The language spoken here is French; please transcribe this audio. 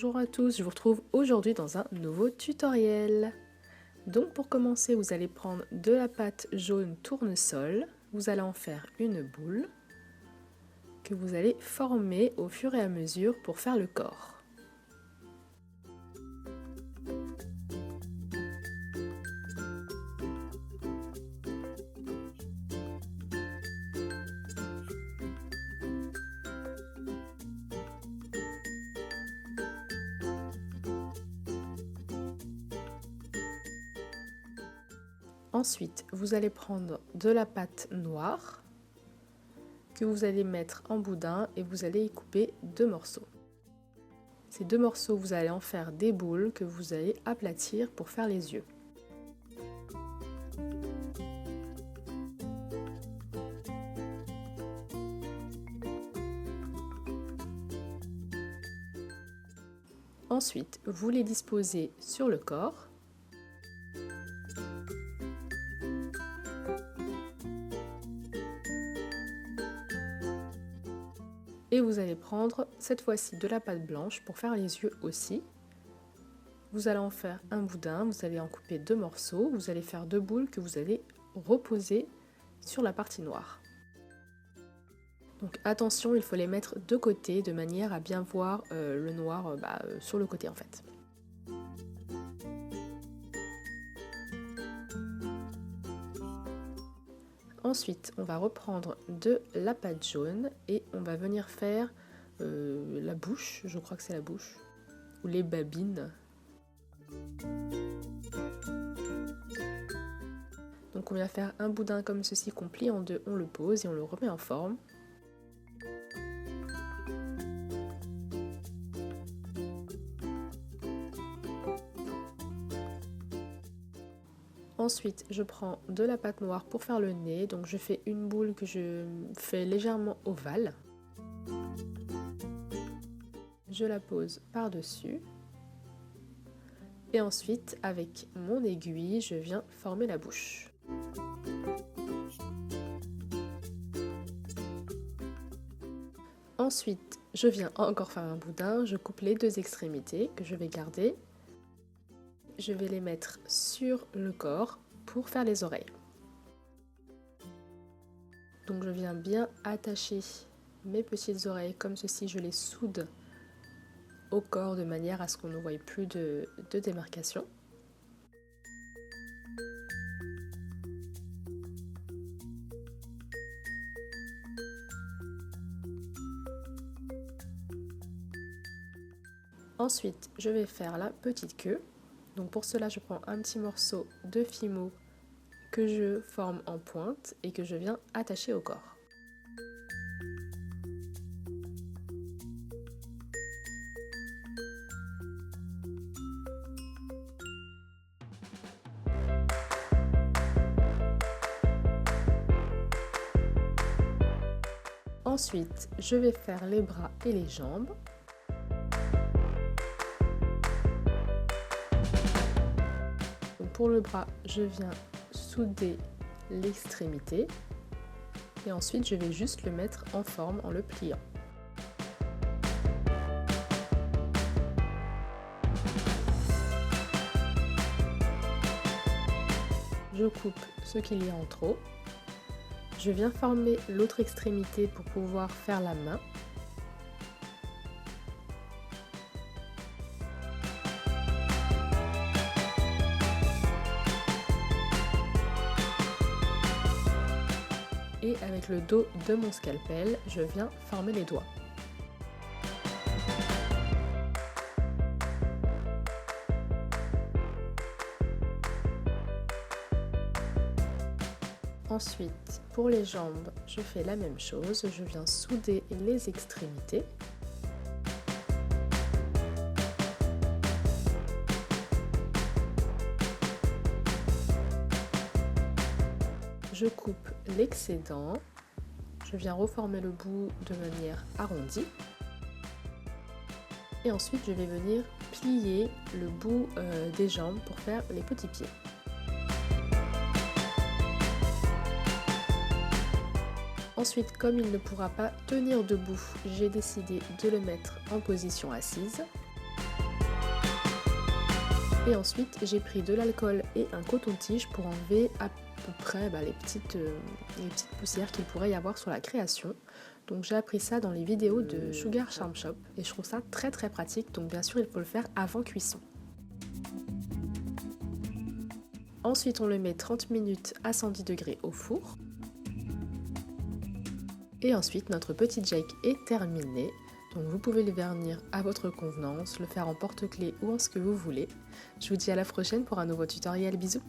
Bonjour à tous, je vous retrouve aujourd'hui dans un nouveau tutoriel. Donc pour commencer, vous allez prendre de la pâte jaune tournesol, vous allez en faire une boule que vous allez former au fur et à mesure pour faire le corps. Ensuite, vous allez prendre de la pâte noire que vous allez mettre en boudin et vous allez y couper 2 morceaux. Ces 2 morceaux, vous allez en faire des boules que vous allez aplatir pour faire les yeux. Ensuite, vous les disposez sur le corps. Et vous allez prendre cette fois-ci de la pâte blanche pour faire les yeux aussi. Vous allez en faire un boudin, vous allez en couper 2 morceaux, vous allez faire 2 boules que vous allez reposer sur la partie noire. Donc attention, il faut les mettre de côté de manière à bien voir le noir sur le côté en fait. Ensuite, on va reprendre de la pâte jaune et on va venir faire la bouche, je crois que c'est la bouche, ou les babines. Donc on vient faire un boudin comme ceci qu'on plie en deux, on le pose et on le remet en forme. Ensuite, je prends de la pâte noire pour faire le nez, donc je fais une boule que je fais légèrement ovale. Je la pose par-dessus. Et ensuite, avec mon aiguille, je viens former la bouche. Ensuite, je viens encore faire un boudin, je coupe les 2 extrémités que je vais garder. Je vais les mettre sur le corps pour faire les oreilles. Donc je viens bien attacher mes petites oreilles comme ceci, je les soude au corps de manière à ce qu'on ne voie plus de démarcation. Ensuite, je vais faire la petite queue. Donc pour cela, je prends un petit morceau de fimo que je forme en pointe et que je viens attacher au corps. Ensuite, je vais faire les bras et les jambes. Pour le bras, je viens souder l'extrémité et ensuite je vais juste le mettre en forme en le pliant. Je coupe ce qu'il y a en trop. Je viens former l'autre extrémité pour pouvoir faire la main. Et avec le dos de mon scalpel, je viens former les doigts. Ensuite, pour les jambes, je fais la même chose, je viens souder les extrémités. Je coupe l'excédent, je viens reformer le bout de manière arrondie et ensuite je vais venir plier le bout des jambes pour faire les petits pieds. Ensuite, comme il ne pourra pas tenir debout, j'ai décidé de le mettre en position assise. Et ensuite j'ai pris de l'alcool et un coton-tige pour enlever à peu près les petites poussières qu'il pourrait y avoir sur la création. Donc j'ai appris ça dans les vidéos de Sugar Charm Shop et je trouve ça très très pratique, donc bien sûr il faut le faire avant cuisson. Ensuite on le met 30 minutes à 110 degrés au four. Et ensuite notre petit Jake est terminé. Donc vous pouvez le vernir à votre convenance, le faire en porte-clés ou en ce que vous voulez. Je vous dis à la prochaine pour un nouveau tutoriel, bisous!